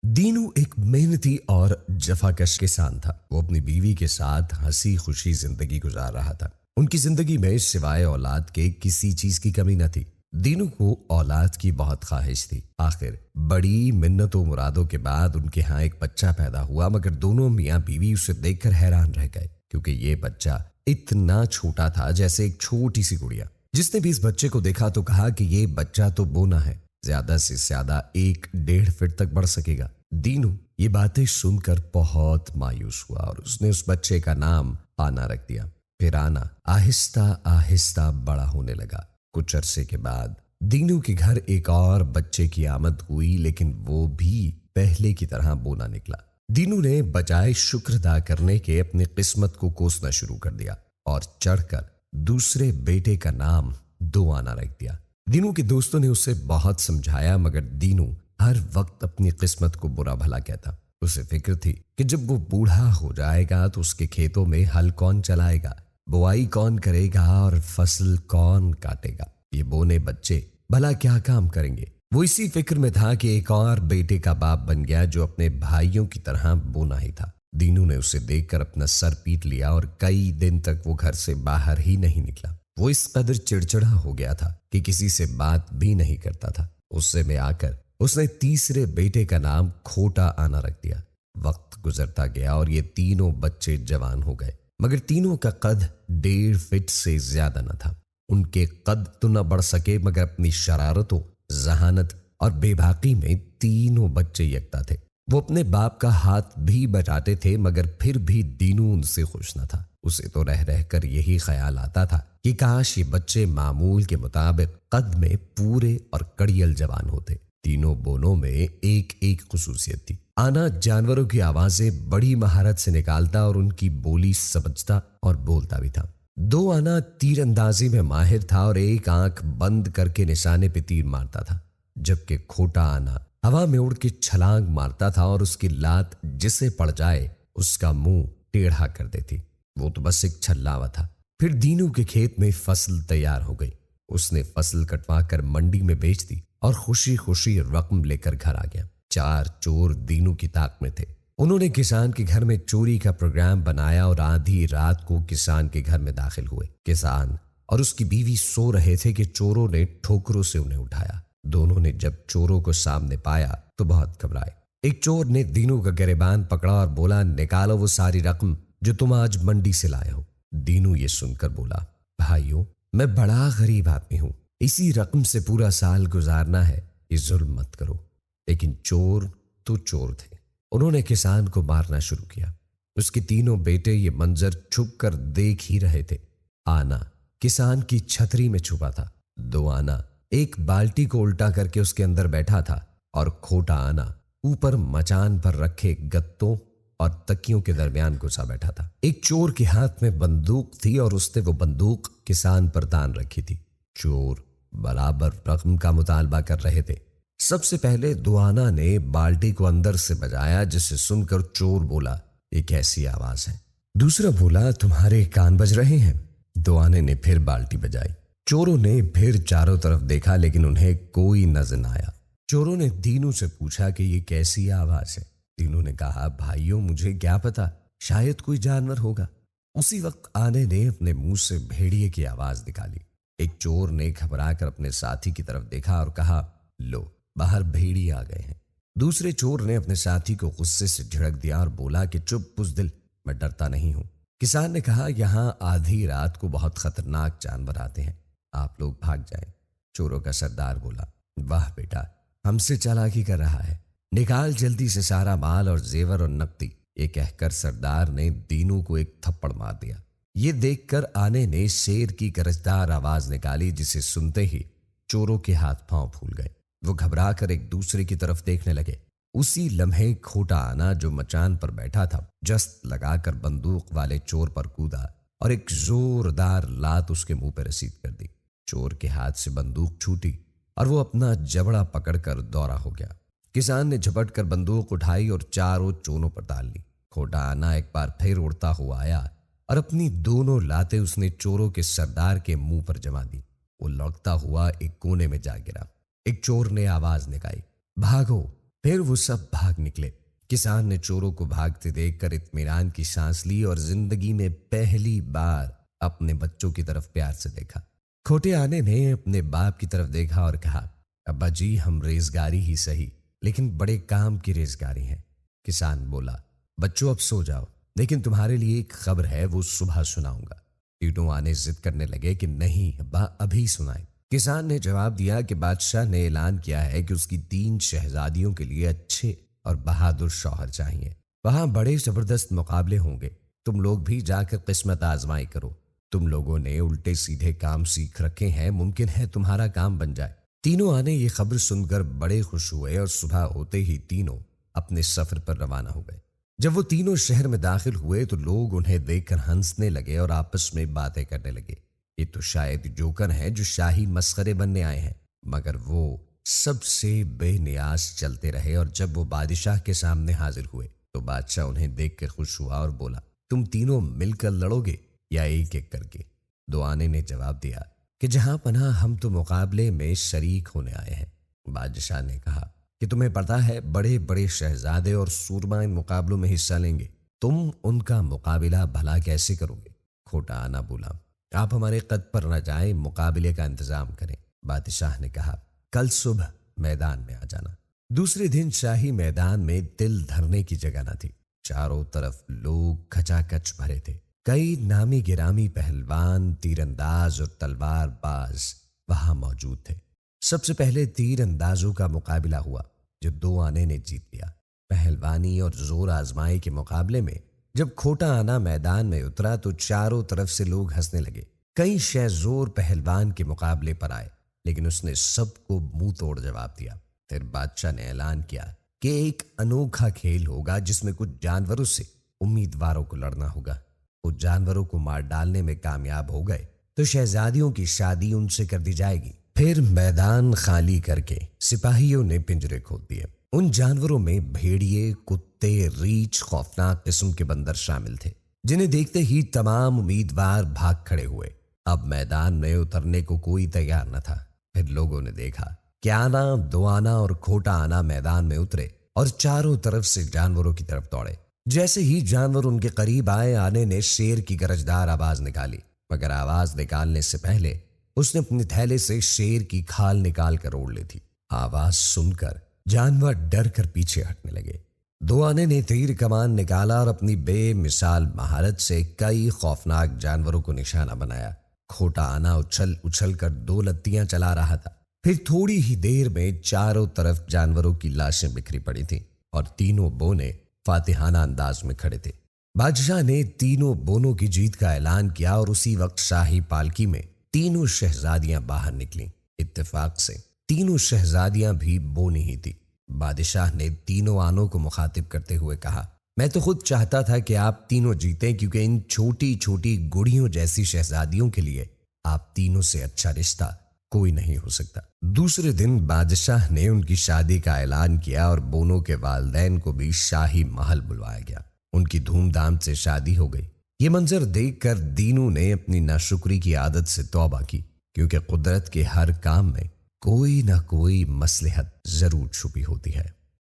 दीनू एक मेहनती और जफाकश किसान था। वो अपनी बीवी के साथ हंसी खुशी जिंदगी गुजार रहा था। उनकी जिंदगी में सिवाय औलाद के किसी चीज की कमी न थी। दीनू को औलाद की बहुत ख्वाहिश थी। आखिर बड़ी मिन्नतों मुरादों के बाद उनके यहाँ एक बच्चा पैदा हुआ, मगर दोनों मियाँ बीवी उसे देखकर हैरान रह गए, क्योंकि ये बच्चा इतना छोटा था जैसे एक छोटी सी गुड़िया। जिसने भी इस बच्चे को देखा तो कहा कि ये बच्चा तो बोना है, ज्यादा से ज्यादा 1-1.5 फीट तक बढ़ सकेगा। दीनू ये बातें सुनकर बहुत मायूस हुआ और उसने उस बच्चे का नाम आना रख दिया। फिर आना आहिस्ता आहिस्ता बड़ा होने लगा। कुछ अरसे के बाद दीनू के घर एक और बच्चे की आमद हुई, लेकिन वो भी पहले की तरह बोना निकला। दीनू ने बजाय शुक्र अदा करने के अपनी किस्मत को कोसना शुरू कर दिया और चढ़कर दूसरे बेटे का नाम दो आना रख दिया। दीनू के दोस्तों ने उसे बहुत समझाया, मगर दीनू हर वक्त अपनी किस्मत को बुरा भला कहता। उसे फिक्र थी कि जब वो बूढ़ा हो जाएगा तो उसके खेतों में हल कौन चलाएगा, बुआई कौन करेगा और फसल कौन काटेगा। ये बोने बच्चे भला क्या काम करेंगे। वो इसी फिक्र में था कि एक और बेटे का बाप बन गया जो अपने भाइयों की तरह बोना ही था। दीनू ने उसे देखकर अपना सर पीट लिया और कई दिन तक वो घर से बाहर ही नहीं निकला। वो इस कदर चिड़चिड़ा हो गया था कि किसी से बात भी नहीं करता था। उससे में आकर उसने तीसरे बेटे का नाम खोटा आना रख दिया। वक्त गुजरता गया और ये तीनों बच्चे जवान हो गए, मगर तीनों का कद 1.5 फीट से ज्यादा न था। उनके कद तो न बढ़ सके, मगर अपनी शरारतों, जहानत और बेबाकी में तीनों बच्चे यकता थे। वो अपने बाप का हाथ भी बटाते थे, मगर फिर भी दीनू उनसे खुश न था। उसे तो रह रह कर यही ख्याल आता था कि काश ये बच्चे मामूल के मुताबिक कद में पूरे और कड़ियल जवान होते। तीनों बोनों में एक एक खुसूसियत थी। आना जानवरों की आवाजें बड़ी महारत से निकालता और उनकी बोली समझता और बोलता भी था। दो आना तीर अंदाजी में माहिर था और एक आंख बंद करके निशाने पे तीर मारता था, जबकि खोटा आना हवा में उड़ के छलांग मारता था और उसकी लात जिसे पड़ जाए उसका मुंह टेढ़ा कर देती। वो तो बस एक छल्लावा था। फिर दीनू के खेत में फसल तैयार हो गई। उसने फसल कटवा कर मंडी में बेच दी और खुशी खुशी रकम लेकर घर आ गया। 4 चोर दीनू की ताक में थे। उन्होंने किसान के घर में चोरी का प्रोग्राम बनाया और आधी रात को किसान के घर में दाखिल हुए। किसान और उसकी बीवी सो रहे थे कि चोरों ने ठोकरों से उन्हें उठाया। दोनों ने जब चोरों को सामने पाया तो बहुत घबराए। एक चोर ने दीनू का गिरेबान पकड़ा और बोला, निकालो वो सारी रकम जो तुम आज मंडी से लाए हो। दीनू ये सुनकर बोला, भाइयों, मैं बड़ा गरीब आदमी हूं, इसी रकम से पूरा साल गुजारना है, ये जुल्म मत करो। लेकिन चोर तो चोर थे। उन्होंने किसान को मारना शुरू किया। उसके तीनों बेटे ये मंजर छुप कर देख ही रहे थे। आना किसान की छतरी में छुपा था। दो आना एक बाल्टी को उल्टा करके उसके अंदर बैठा था और खोटा आना ऊपर मचान पर रखे गत्तों और तकियों के दरमियान घुसा बैठा था। एक चोर के हाथ में बंदूक थी और उसने वो बंदूक किसान पर तान रखी थी। चोर बराबर रकम का मुतालबा कर रहे थे। सबसे पहले दुआना ने बाल्टी को अंदर से बजाया, जिसे सुनकर चोर बोला, ये कैसी आवाज है। दूसरा बोला, तुम्हारे कान बज रहे हैं। दुआने ने फिर बाल्टी बजाई। चोरों ने फिर चारों तरफ देखा, लेकिन उन्हें कोई नजर न आया। चोरों ने दीनू से पूछा कि ये कैसी आवाज है। दीनू ने कहा, भाइयों, मुझे क्या पता, शायद कोई जानवर होगा। उसी वक्त आने ने अपने मुंह से भेड़िए की आवाज निकाली। एक चोर ने घबरा कर अपने साथी की तरफ देखा और कहा, लो, बाहर भेड़िए आ गए हैं। दूसरे चोर ने अपने साथी को गुस्से से झिड़क दिया और बोला कि चुप बुज़दिल, मैं डरता नहीं हूं। किसान ने कहा, यहां आधी रात को बहुत खतरनाक जानवर आते हैं, आप लोग भाग जाएं। चोरों का सरदार बोला, वाह बेटा, हमसे चालाकी कर रहा है, निकाल जल्दी से सारा माल और जेवर और नकदी। ये कहकर सरदार ने दीनू को एक थप्पड़ मार दिया। ये देखकर आने ने शेर की गरजदार आवाज निकाली, जिसे सुनते ही चोरों के हाथ पांव फूल गए। वो घबरा कर एक दूसरे की तरफ देखने लगे। उसी लम्हे खोटा आना जो मचान पर बैठा था, जस्त लगाकर बंदूक वाले चोर पर कूदा और एक जोरदार लात उसके मुंह पर रसीद कर दी। चोर के हाथ से बंदूक छूटी और वो अपना जबड़ा पकड़कर दौड़ा हो गया। किसान ने झपट कर बंदूक उठाई और चारों चोरों पर डाल ली। खोटा आना एक बार फिर उड़ता हुआ आया और अपनी दोनों लातें उसने चोरों के सरदार के मुंह पर जमा दी। वो लड़ता हुआ एक कोने में जा गिरा। एक चोर ने आवाज निकाली, भागो, پھر وہ سب بھاگ نکلے۔ کسان نے چوروں کو بھاگتے دیکھ کر اطمینان کی سانس لی اور زندگی میں پہلی بار اپنے بچوں کی طرف پیار سے دیکھا۔ کھوٹے آنے نے اپنے باپ کی طرف دیکھا اور کہا، ابا جی ہم ریزگاری ہی سہی لیکن بڑے کام کی ریزگاری ہیں۔ کسان بولا، بچوں اب سو جاؤ، لیکن تمہارے لیے ایک خبر ہے، وہ صبح سناؤں گا۔ تینوں آنے ضد کرنے لگے کہ نہیں ابا ابھی سنائیں۔ کسان نے جواب دیا کہ بادشاہ نے اعلان کیا ہے کہ اس کی 3 شہزادیوں کے لیے اچھے اور بہادر شوہر چاہیے۔ وہاں بڑے زبردست مقابلے ہوں گے، تم لوگ بھی جا کر قسمت آزمائی کرو۔ تم لوگوں نے الٹے سیدھے کام سیکھ رکھے ہیں، ممکن ہے تمہارا کام بن جائے۔ تینوں آنے یہ خبر سن کر بڑے خوش ہوئے اور صبح ہوتے ہی تینوں اپنے سفر پر روانہ ہو گئے۔ جب وہ تینوں شہر میں داخل ہوئے تو لوگ انہیں دیکھ کر ہنسنے لگے اور آپس میں باتیں کرنے لگے، یہ تو شاید جوکر ہیں جو شاہی مسخرے بننے آئے ہیں۔ مگر وہ سب سے بے نیاز چلتے رہے اور جب وہ بادشاہ کے سامنے حاضر ہوئے تو بادشاہ انہیں دیکھ کے خوش ہوا اور بولا، تم تینوں مل کر لڑو گے یا ایک ایک کر کے؟ دو آنے نے جواب دیا کہ جہاں پناہ ہم تو مقابلے میں شریک ہونے آئے ہیں۔ بادشاہ نے کہا کہ تمہیں پتہ ہے بڑے بڑے شہزادے اور سورما ان مقابلوں میں حصہ لیں گے، تم ان کا مقابلہ بھلا کیسے کرو گے؟ کھوٹا آنا بولا، آپ ہمارے قد پر نہ جائیں، مقابلے کا انتظام کریں۔ بادشاہ نے کہا، کل صبح میدان میں آ جانا۔ دوسرے دن شاہی میدان میں دل دھرنے کی جگہ نہ تھی، چاروں طرف لوگ کھچا کچ بھرے تھے۔ کئی نامی گرامی پہلوان، تیر انداز اور تلوار باز وہاں موجود تھے۔ سب سے پہلے تیر اندازوں کا مقابلہ ہوا جو دو آنے نے جیت لیا۔ پہلوانی اور زور آزمائی کے مقابلے میں جب کھوٹا آنا میدان میں اترا تو چاروں طرف سے لوگ ہنسنے لگے۔ کئی شہ زور پہلوان کے مقابلے پر آئے لیکن اس نے سب کو منہ توڑ جواب دیا۔ پھر بادشاہ نے اعلان کیا کہ ایک انوکھا کھیل ہوگا جس میں کچھ جانوروں سے امیدواروں کو لڑنا ہوگا۔ وہ جانوروں کو مار ڈالنے میں کامیاب ہو گئے تو شہزادیوں کی شادی ان سے کر دی جائے گی۔ پھر میدان خالی کر کے سپاہیوں نے پنجرے کھود دیے۔ ان جانوروں میں بھیڑیے، کتے، ریچھ، خوفناک قسم کے بندر شامل تھے جنہیں دیکھتے ہی تمام امیدوار بھاگ کھڑے ہوئے۔ اب میدان میں اترنے کو کوئی تیار نہ تھا۔ پھر لوگوں نے دیکھا کہ آنا، دو آنا اور کھوٹا آنا میدان میں اترے اور چاروں طرف سے جانوروں کی طرف دوڑے۔ جیسے ہی جانور ان کے قریب آئے، آنے نے شیر کی گرجدار آواز نکالی، مگر آواز نکالنے سے پہلے اس نے اپنے تھیلے سے شیر کی کھال نکال کر اوڑھ لی تھی۔ آواز سن کر جانور ڈر کر پیچھے ہٹنے لگے۔ دو آنے نے تیر کمان نکالا اور اپنی بے مثال مہارت سے کئی خوفناک جانوروں کو نشانہ بنایا۔ کھوٹا آنا اچھل اچھل کر 2 لتیاں چلا رہا تھا۔ پھر تھوڑی ہی دیر میں چاروں طرف جانوروں کی لاشیں بکھری پڑی تھیں اور تینوں بونے فاتحانہ انداز میں کھڑے تھے۔ بادشاہ نے تینوں بونوں کی جیت کا اعلان کیا اور اسی وقت شاہی پالکی میں تینوں شہزادیاں باہر نکلیں۔ اتفاق سے تینوں شہزادیاں بھی بونی ہی تھی۔ بادشاہ نے تینوں آنوں کو مخاطب کرتے ہوئے کہا، میں تو خود چاہتا تھا کہ آپ تینوں جیتیں، کیونکہ ان چھوٹی چھوٹی گڑیوں جیسی شہزادیوں کے لیے آپ تینوں سے اچھا رشتہ کوئی نہیں ہو سکتا۔ دوسرے دن بادشاہ نے ان کی شادی کا اعلان کیا اور بونوں کے والدین کو بھی شاہی محل بلوایا گیا۔ ان کی دھوم دھام سے شادی ہو گئی۔ یہ منظر دیکھ کر دینوں نے اپنی ناشکری کی عادت سے توبہ کی، کیونکہ قدرت کے ہر کام میں کوئی نہ کوئی مصلحت ضرور چھپی ہوتی ہے۔